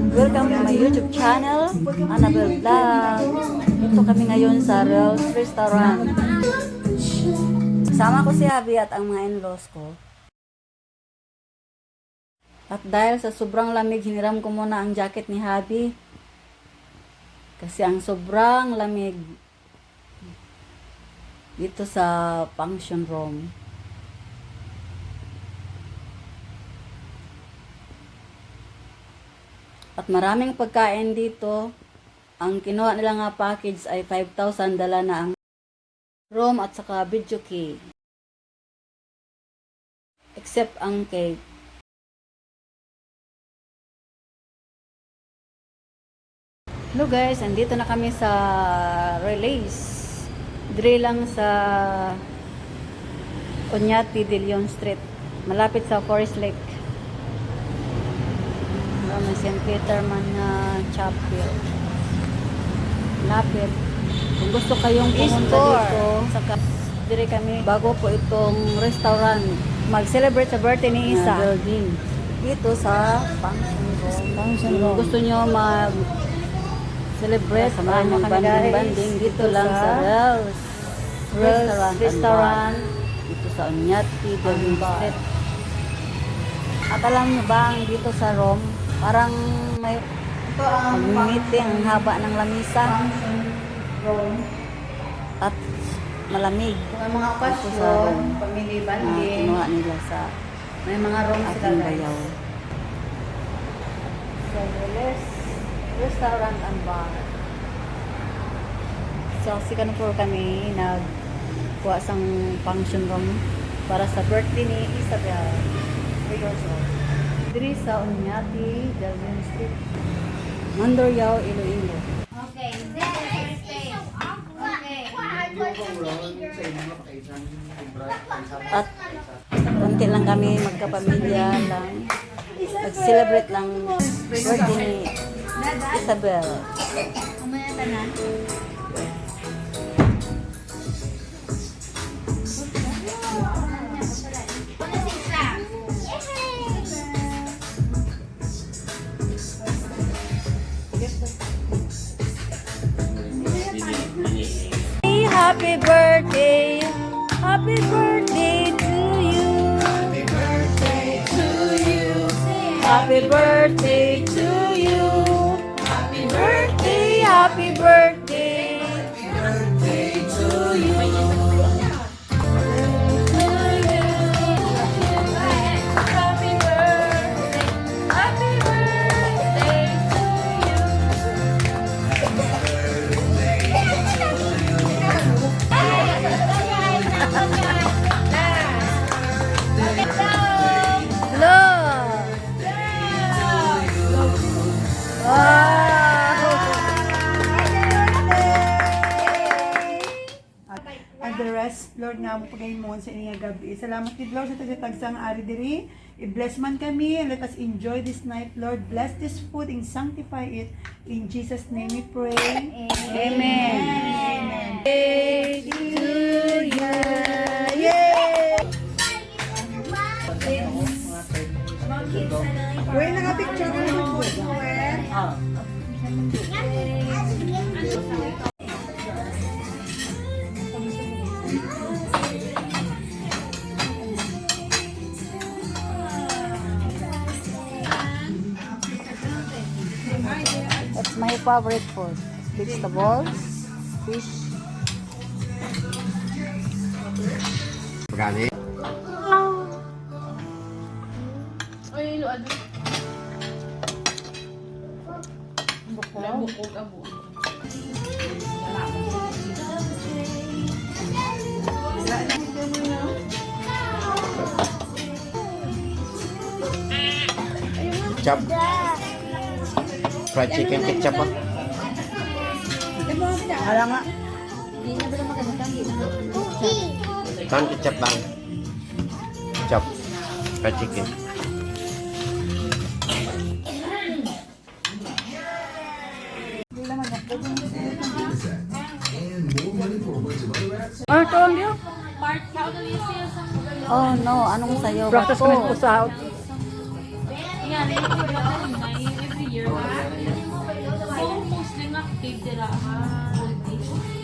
Welcome to my YouTube channel, Annabelle Vlog. Ito kami ngayon sa Ralph's Restaurant. Sama ko si Abby at ang mga in-laws ko. At dahil sa sobrang lamig, hiniram ko muna ang jacket ni Abby. Kasi ang sobrang lamig dito sa function room. At maraming pagkain dito. Ang kinuha nila nga package ay 5,000, dala na ang room at saka video key. Except ang cake. Hello guys, andito na kami sa Relays. Dire lang sa Oñati de Leon Street. Malapit sa Forest Lake. May St. Peter man na chapel. Lapit. Kung gusto kayong pumunta dito, saka dire kami bago po itong restaurant. Mag-celebrate sa birthday ni Isa. Building. Dito sa function room. Gusto nyo mag-celebrate, mag-banding dito lang sa Ralph's Restaurant. Dito sa Oñati de Leon Street. At alam nyo ba, dito sa Rome, parang may meeting, ang haba ng lamisa at malamig. May mga okasyon, family banding, kinuha nila sa may mga room sila ating guys. bayaw. So, restaurant and bar. So, second floor kami, nagkuha sang function room para sa birthday ni Isabel. 3 years old. Diri sa Oñati, Delvin Street, Mandurriao, Iloilo. Okay, then stay. Okay. At konti lang kami, magkapamilya lang. Nag-celebrate lang birthday ni Isabel. Umaya tanan. Happy birthday! Happy birthday to you! Happy birthday to you! Happy birthday to you! Happy birthday! Happy birthday! Happy birthday to you! Happy birthday! Happy birthday to you! Hello! At the rest, Lord, nga mo pagayimon sa inyong gabi. Salamat kid Lord sa tagsang ari diri. I-bless man kami and let us enjoy this night, Lord. Bless this food and sanctify it. In Jesus' name we pray. Amen. Amen. Hey to you. Yay! Uy, naka-picture ka naman po. That's my favorite food. Vegetables, fish. Pagani. Ketchup. Fried chicken ketchup ah. Hala nga. Kan ketchup bang. Ketchup. Fried chicken. Ano to ang diyo? Oh no, anong sayo? Practice ko Bato. na po sa out. Yeah, every year. Big dira ha.